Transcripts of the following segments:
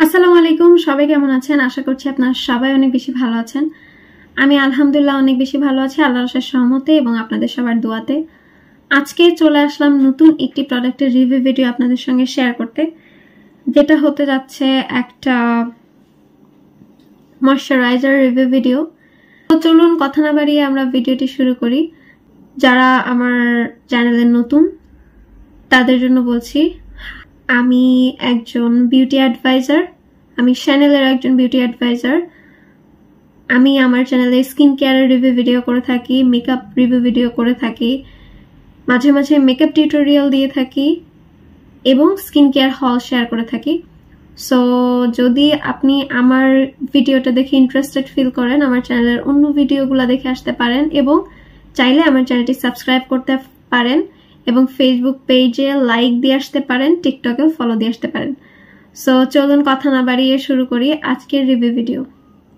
আসসালামু আলাইকুম, সবাই কেমন আছেন? আশা করছি আপনারা সবাই অনেক বেশি ভালো আছেন। আমি আলহামদুলিল্লাহ অনেক বেশি ভালো আছি আল্লাহর অশেষ রহমতে এবং আপনাদের সবার দোয়াতে। আজকে চলে আসলাম নতুন একটি প্রোডাক্টের রিভিউ ভিডিও আপনাদের সঙ্গে শেয়ার করতে, যেটা হতে যাচ্ছে একটা ময়শ্চারাইজার রিভিউ ভিডিও। তো চলুন কথা না বাড়িয়ে আমরা ভিডিওটি শুরু করি। যারা আমার চ্যানেলে নতুন তাদের জন্য বলছি, আমি একজন বিউটি অ্যাডভাইজার, আমি চ্যানেলের একজন বিউটি অ্যাডভাইজার। আমি আমার চ্যানেলে স্কিন কেয়ারের রিভিউ ভিডিও করে থাকি, মেকআপ রিভিউ ভিডিও করে থাকি, মাঝে মাঝে মেকআপ টিউটোরিয়াল দিয়ে থাকি এবং স্কিন কেয়ার হল শেয়ার করে থাকি। সো যদি আপনি আমার ভিডিওটা দেখে ইন্টারেস্টেড ফিল করেন, আমার চ্যানেলের অন্য ভিডিওগুলো দেখে আসতে পারেন এবং চাইলে আমার চ্যানেলটি সাবস্ক্রাইব করতে পারেন এবং ফেসবুক পেজে লাইক দিয়ে আসতে পারেন, টিকটকেও ফলো দিয়ে আসতে পারেন। সো চলুন কথা না বাড়িয়ে শুরু করি আজকের রিভিউ ভিডিও।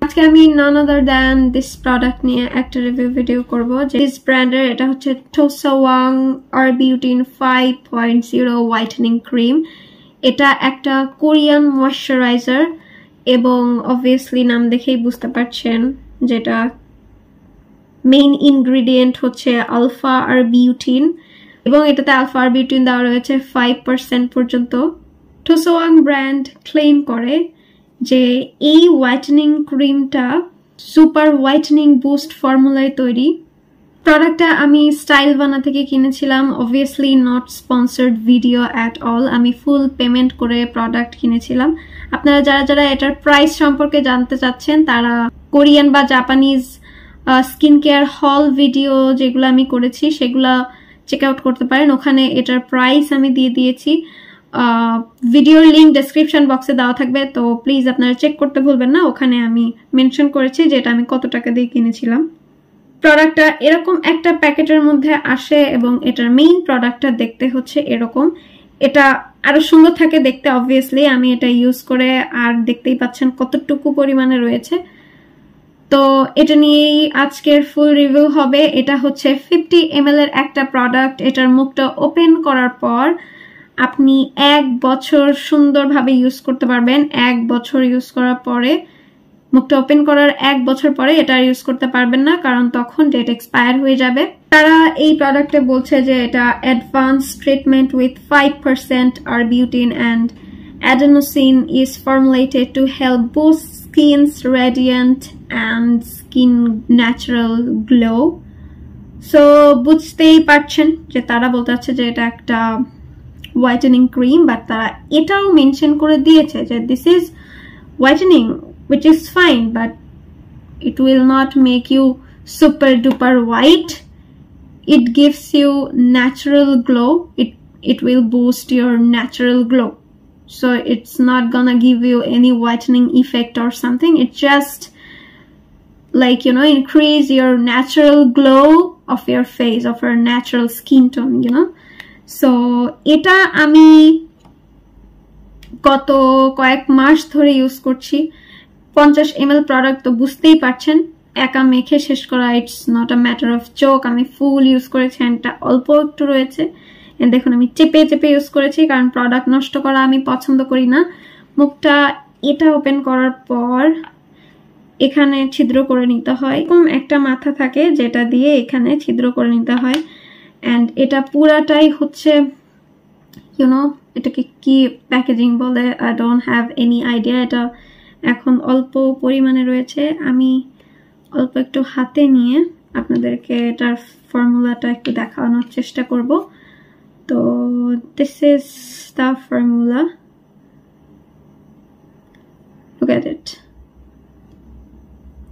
আজকে আমি নন আদার দ্যান দিস প্রোডাক্ট নিয়ে একটা রিভিউ ভিডিও করব। দিস ব্র্যান্ডের এটা হচ্ছে টোসাওয়াং আরবিউটিন 5.0 হোয়াইটেনিং ক্রিম। এটা একটা কোরিয়ান ময়শ্চারাইজার এবং অবভিয়াসলি নাম দেখেই বুঝতে পারছেন যেটা মেইন ইনগ্রেডিয়েন্ট হচ্ছে আলফা আরবিউটিন এবং এটাতে আলফা আরবিউটিন দেওয়া রয়েছে 5% পর্যন্ত। টোসাওয়াং ব্র্যান্ড ক্লেম করে যে এই হোয়াইটেনিং ক্রিমটা সুপার হোয়াইটেনিং বুস্ট ফর্মুলায় তৈরি। প্রোডাক্টটা আমি স্টাইল বানা থেকে কিনেছিলাম, obviously not sponsored video at all. আমি ফুল পেমেন্ট করে প্রোডাক্ট কিনেছিলাম। আপনারা যারা যারা এটার প্রাইস সম্পর্কে জানতে চাচ্ছেন তারা কোরিয়ান বা জাপানিজ স্কিন কেয়ার হল ভিডিও যেগুলো আমি করেছি সেগুলা চেক আউট করতে পারেন। ওখানে এটার প্রাইস আমি দিয়ে দিয়েছি, ভিডিওর লিঙ্ক ডেসক্রিপশন বক্সে দেওয়া থাকবে, তো প্লিজ আপনারা চেক করতে ভুলবেন না। ওখানে আমি মেনশন করেছি যে এটা আমি কত টাকা দিয়ে কিনেছিলাম। প্রোডাক্টটা এরকম একটা প্যাকেটের মধ্যে আসে এবং এটার মেইন প্রোডাক্টটা দেখতে হচ্ছে এরকম। এটা আরো সুন্দর থাকে দেখতে, অবভিয়াসলি আমি এটা ইউজ করে আর দেখতেই পাচ্ছেন কতটুকু পরিমাণে রয়েছে। তো এটা নিয়েই আজকের ফুল রিভিউ হবে। এটা হচ্ছে 50 ml এর একটা প্রোডাক্ট। এটার মুখটা ওপেন করার পর আপনি 1 বছর সুন্দরভাবে ইউজ করতে পারবেন। 1 বছর ইউজ করার পরে, মুখটা ওপেন করার 1 বছর পরে এটা ইউজ করতে পারবেন না, কারণ তখন ডেট এক্সপায়ার হয়ে যাবে। তারা এই প্রোডাক্টে বলছে যে এটা advance treatment with 5% arbutin and adenosine is formulated to help boost skin's radiant and skin natural glow. So বুঝতেই পারছেন যে তারা বলতে চাচ্ছে যে এটা একটা হোয়াইটেনিং ক্রিম, বাট তারা এটাও মেনশন করে দিয়েছে যে this is whitening which is fine, but it will not make you super duper white. It gives you natural glow. It will boost your natural glow. So it's not gonna give you any whitening effect or something. It just like, you know, increase your natural glow of your face, of your natural skin tone, you know. So এটা আমি গত কয়েক মাস ধরে use করছি। 50 ml product, তো বুঝতেই পারছেন একা মেখে শেষ করা it's not a matter of joke. আমি ফুল ইউজ করেছি, এটা অল্প একটু রয়েছে। দেখুন আমি চেপে চেপে ইউজ করেছি, কারণ প্রোডাক্ট নষ্ট করা আমি পছন্দ করি না। মুখটা এটা ওপেন করার পর এখানে ছিদ্র করে নিতে হয়, এরকম একটা মাথা থাকে যেটা দিয়ে এখানে ছিদ্র করে নিতে হয়। অ্যান্ড এটা পুরাটাই হচ্ছে ইউনো, এটাকে কি প্যাকেজিং বলে, I don't have any idea. এটা এখন অল্প পরিমাণে রয়েছে। আমি অল্প একটু হাতে নিয়ে আপনাদেরকে এটার ফর্মুলাটা একটু দেখানোর চেষ্টা করব। তো this is the formula, look at it.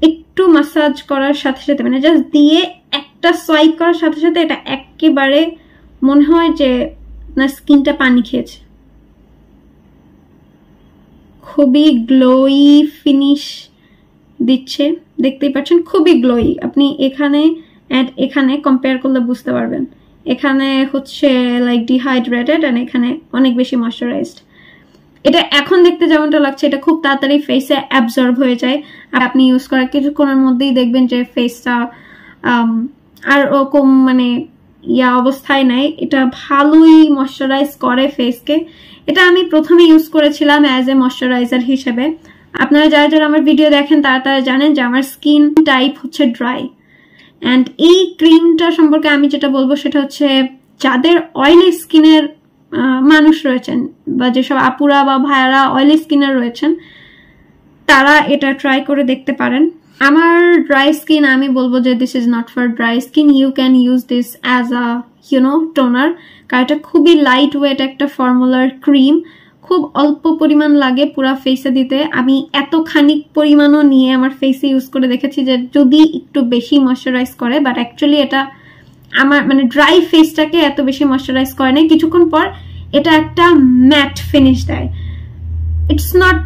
একটু মাসাজ করার সাথে সাথে, মানে জাস্ট দিয়ে একটা সোয়াইপ করার সাথে সাথে এটা একেবারে মনে হয় যে আপনার স্কিনটা পানি খেয়েছে। খুবই গ্লোই ফিনিশ দিচ্ছে, দেখতেই পাচ্ছেন খুবই গ্লোই। আপনি এখানে এখানে কম্পেয়ার করলে বুঝতে পারবেন। এখানে হচ্ছে লাইক ডিহাইড্রেটেড আর এখানে অনেক বেশি ময়শ্চারাইজড। এটা এখন দেখতে যেমনটা লাগছে এটা খুব তাড়াতাড়ি ফেসে অ্যাবজর্ব হয়ে যায়। আর আপনি ইউজ করার কিছুক্ষণের মধ্যেই দেখবেন যে ফেসটা আর ওরকম মানে অবস্থায় নাই, এটা ভালোই ময়শ্চারাইজ করে ফেসকে। এটা আমি প্রথমে ইউজ করেছিলাম অ্যাজ এ ময়শ্চারাইজার হিসেবে। আপনারা যারা যারা আমার ভিডিও দেখেন তারা জানেন যে আমার স্কিন টাইপ হচ্ছে ড্রাই, অ্যান্ড এই ক্রিমটা সম্পর্কে আমি যেটা বলবো সেটা হচ্ছে যাদের অয়েলি স্কিনের মানুষ রয়েছেন বা যেসব আপুরা বা ভাইয়ারা অয়েলি স্কিনের রয়েছেন তারা এটা ট্রাই করে দেখতে পারেন। আমার ড্রাই স্কিন, আমি বলবো যে this is not for dry skin, you can use this as a toner, কারণ এটা খুবই লাইট ওয়েট একটা ফর্মুলার ক্রিম, খুব অল্প পরিমাণ লাগে পুরা ফেসে দিতে। আমি এত খানিক পরিমাণও নিয়ে আমার ফেসে ইউজ করে দেখেছি যে যদি একটু বেশি ময়শ্চারাইজ করে, বাট অ্যাকচুয়ালি এটা আমার মানে ড্রাই ফেসটাকে এত বেশি ময়শ্চারাইজ করে না। কিছুক্ষণ পর এটা একটা ম্যাট ফিনিশ দেয়। It's not,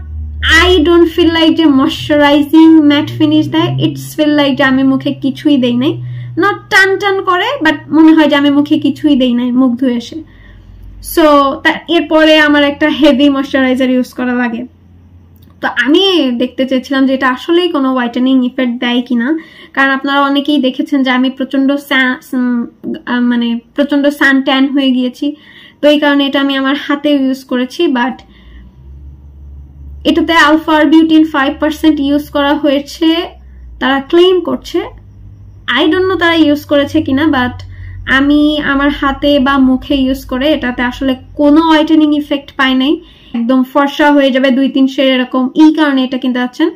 I don't feel like যে ময়শ্চারাইজিং ম্যাট ফিনিশ দেয়, ইটস ফিল লাইক যে আমি মুখে কিছুই দেই নাই, নট টান টান করে, বাট মনে হয় যে আমি মুখে কিছুই দেই নাই মুখ ধুয়ে এসে। সো এরপরে আমার একটা হেভি ময়শ্চারাইজার ইউজ করা লাগে। তো আমি দেখতে চেয়েছিলাম যে এটা আসলেই কোনো হোয়াইটেনিং ইফেক্ট দেয় কিনা, কারণ আপনারা অনেকেই দেখেছেন যে আমি প্রচন্ড সান ট্যান হয়ে গিয়েছি, তো এই কারণে এটা আমি আমার হাতে ইউজ করেছি। বাট এটাতে আলফা বিউটিন 5% ইউজ করা হয়েছে তারা ক্লেম করছে, আই ডোন্ট নো তারা ইউজ করেছে কিনা, বাট আমি আমার হাতে বা মুখে ইউজ করে এটাতে আসলে কোনো হোয়াইটেনিং ইফেক্ট পাই নাই। একদম ফর্সা হয়ে যাবে 2-3 শেড এরকম, এই কারণে এটা কিনতে যাচ্ছেন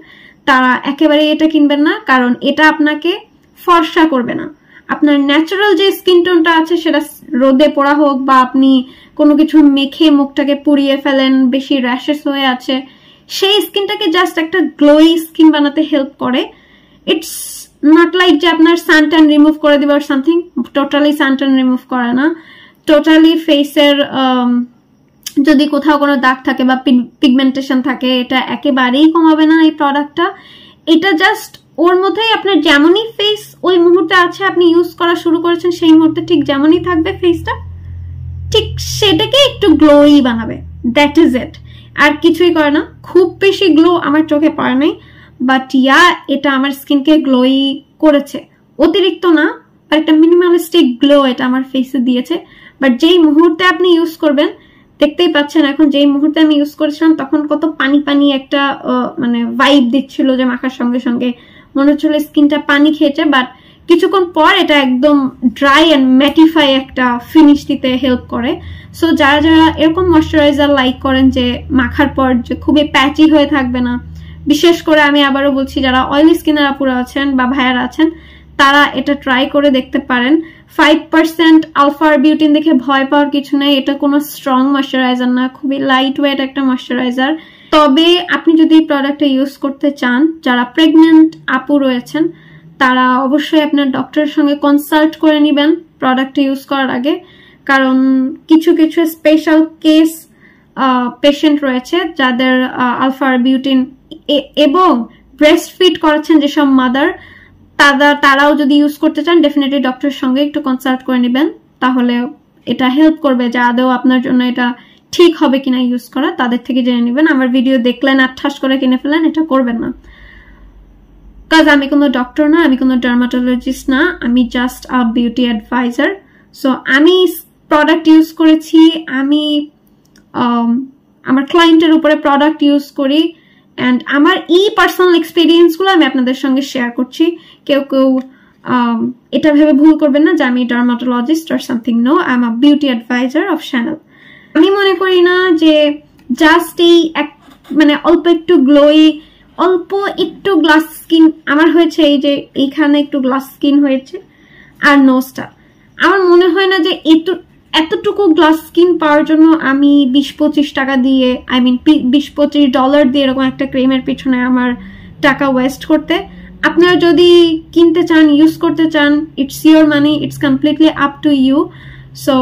তারা একেবারে এটা কিনবেন না, কারণ এটা আপনাকে ফর্সা করবে না। আপনার ন্যাচারাল যে স্কিন টোনটা আছে সেটা রোদে পড়া হোক বা আপনি কোনো কিছু মেখে মুখটাকে পুড়িয়ে ফেলেন, বেশি র্যাশেস হয়ে আছে, সেই স্কিনটাকে জাস্ট একটা গ্লোই স্কিন বানাতে হেল্প করে। ইটস নট লাইক যে আপনার সানট্যান রিমুভ করে দিবে আর সামথিং, টোটালি সানট্যান রিমুভ করে না। টোটালি ফেসের যদি কোথাও কোনো দাগ থাকে বা পিগমেন্টেশন থাকে এটা একেবারেই কমাবে না এই প্রোডাক্টটা। এটা জাস্ট ওর মধ্যেই আপনার যেমনই ফেস ওই মুহূর্তে আছে, আপনি ইউজ করা শুরু করেছেন সেই মুহূর্তে ঠিক যেমনই থাকবে ফেসটা, ঠিক সেটাকে একটু গ্লোই বানাবে, দ্যাট ইজ ইট, আর কিছুই করে না। খুব বেশি গ্লো আমার চোখে পড়ে নাই, বাট এটা আমার স্কিনকে গ্লোই করেছে, অতিরিক্ত না, আর একটা মিনিমালিস্টিক গ্লো এটা আমার ফেসে দিয়েছে। বাট যেই মুহূর্তে আপনি ইউজ করবেন, দেখতেই পাচ্ছেন এখন যেই মুহূর্তে আমি ইউজ করেছিলাম তখন কত পানি পানি একটা মানে ভাইব দিচ্ছিল, যে মাখার সঙ্গে সঙ্গে মনে হচ্ছিল স্কিনটা পানি খেয়েছে, বাট কিছুক্ষণ পর এটা একদম ড্রাই অ্যান্ড ম্যাটিফাই একটা ফিনিশ দিতে হেল্প করে। সো যারা যারা এরকম ময়শ্চারাইজার লাইক করেন যে মাখার পর যে খুবই প্যাচি হয়ে থাকবে না, বিশেষ করে আমি আবারও বলছি যারা অয়েলি স্কিনের আপুরা আছেন বা ভাইয়ারা আছেন তারা এটা ট্রাই করে দেখতে পারেন। 5% আলফা বিউটিন দেখে ভয় পাওয়ার কিছু নেই, এটা কোনো স্ট্রং ময়শ্চারাইজার না, খুবই লাইট ওয়েট একটা ময়শ্চারাইজার। তবে আপনি যদি প্রোডাক্টটা ইউজ করতে চান, যারা প্রেগনেন্ট আপু রয়েছেন তারা অবশ্যই আপনার ডক্টরের সঙ্গে কনসাল্ট করে নেবেন প্রোডাক্টটা ইউজ করার আগে, কারণ কিছু কিছু স্পেশাল কেস পেশেন্ট রয়েছে যাদের আলফা বিউটিন এবং ব্রেস্ট ফিড করাচ্ছেন যেসব মাদার, তারাও যদি ইউজ করতে চান ডেফিনেটলি ডক্টরের সঙ্গে একটু কনসাল্ট করে নেবেন, তাহলে এটা হেল্প করবে যে আদৌ আপনার জন্য এটা ঠিক হবে কিনা ইউজ করা, তাদের থেকে জেনে নেবেন। আমার ভিডিও দেখলেন আর ঠাস করে কিনে ফেলেন, এটা করবেন না, কাজ আমি কোনো ডক্টর না, আমি কোনো ডার্মাটোলজিস্ট না, আমি just a beauty advisor. So আমি প্রোডাক্ট ইউজ করেছি, আমি আমার ক্লায়েন্টের উপরে প্রোডাক্ট ইউজ করি, অ্যান্ড আমার এই পার্সোনাল এক্সপিরিয়েন্সগুলো আমি আপনাদের সঙ্গে শেয়ার করছি। কেউ কেউ এটা ভেবে ভুল করবেন না যে আমি dermatologist or something, no, I am a beauty advisor of channel. আমি মনে করি না যে জাস্ট এই মানে অল্প একটু গ্লোই, অল্প একটু গ্লাস স্কিন আমার হয়েছে, এই যে এইখানে একটু গ্লাস স্কিন হয়েছে আর নোজটা, আমার মনে হয় না যে এতটুকু গ্লাস স্কিন পাওয়ার জন্য আমি 20-25 টাকা দিয়ে, আই মিন $20-25 দিয়ে এরকম একটা ক্রিমের পিছনে আমার টাকা ওয়েস্ট করতে। আপনারা যদি কিনতে চান, ইউজ করতে চান, it's your money, it's completely up to you. So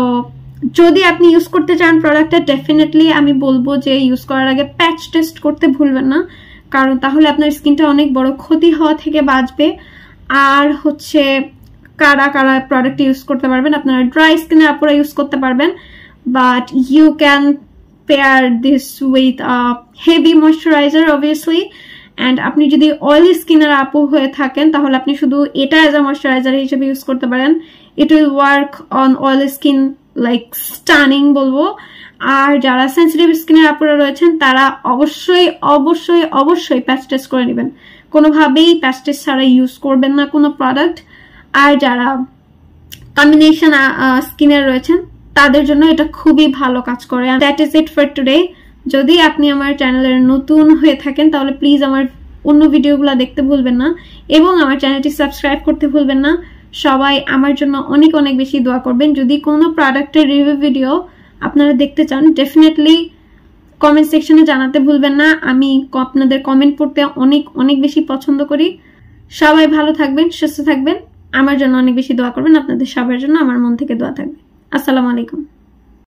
যদি আপনি ইউজ করতে চান প্রোডাক্টটা, ডেফিনেটলি আমি বলবো যে ইউজ করার আগে প্যাচ টেস্ট করতে ভুলবেন না, কারণ তাহলে আপনার স্কিনটা অনেক বড় ক্ষতি হওয়া থেকে বাঁচবে। আর হচ্ছে কারা কারা প্রোডাক্ট ইউজ করতে পারবেন, আপনারা ড্রাই স্কিনের আপুরা ইউজ করতে পারবেন, but you can pair this with heavy moisturiser obviously. And আপনি যদি অয়েলি স্কিনের আপু হয়ে থাকেন তাহলে আপনি শুধু এটা অ্যাজ আ ময়শ্চারাইজার হিসেবে ইউজ করতে পারেন। It will work on oil skin like stunning বলবো। আর যারা সেন্সিটিভ স্কিনের আপুরা রয়েছেন তারা অবশ্যই অবশ্যই অবশ্যই প্যাচ টেস্ট করে নেবেন, কোনোভাবেই প্যাচ টেস্ট ছাড়া ইউজ করবেন না কোনো প্রোডাক্ট। আর যারা কম্বিনেশন স্কিনের রয়েছেন তাদের জন্য এটা খুবই ভালো কাজ করে। That is it for today. যদি আপনি আমার চ্যানেলের নতুন হয়ে থাকেন তাহলে প্লিজ আমার অন্য ভিডিওগুলো দেখতে ভুলবেন না এবং আমার চ্যানেলটি সাবস্ক্রাইব করতে ভুলবেন না। সবাই আমার জন্য অনেক অনেক বেশি দোয়া করবেন। যদি কোনো প্রোডাক্টের রিভিউ ভিডিও আপনারা দেখতে চান ডেফিনেটলি কমেন্ট সেকশনে জানাতে ভুলবেন না। আমি আপনাদের কমেন্ট পড়তে অনেক অনেক বেশি পছন্দ করি। সবাই ভালো থাকবেন, সুস্থ থাকবেন, আমার জন্য অনেক বেশি দোয়া করবেন। আপনাদের সবার জন্য আমার মন থেকে দোয়া থাকবে। আসসালামু আলাইকুম।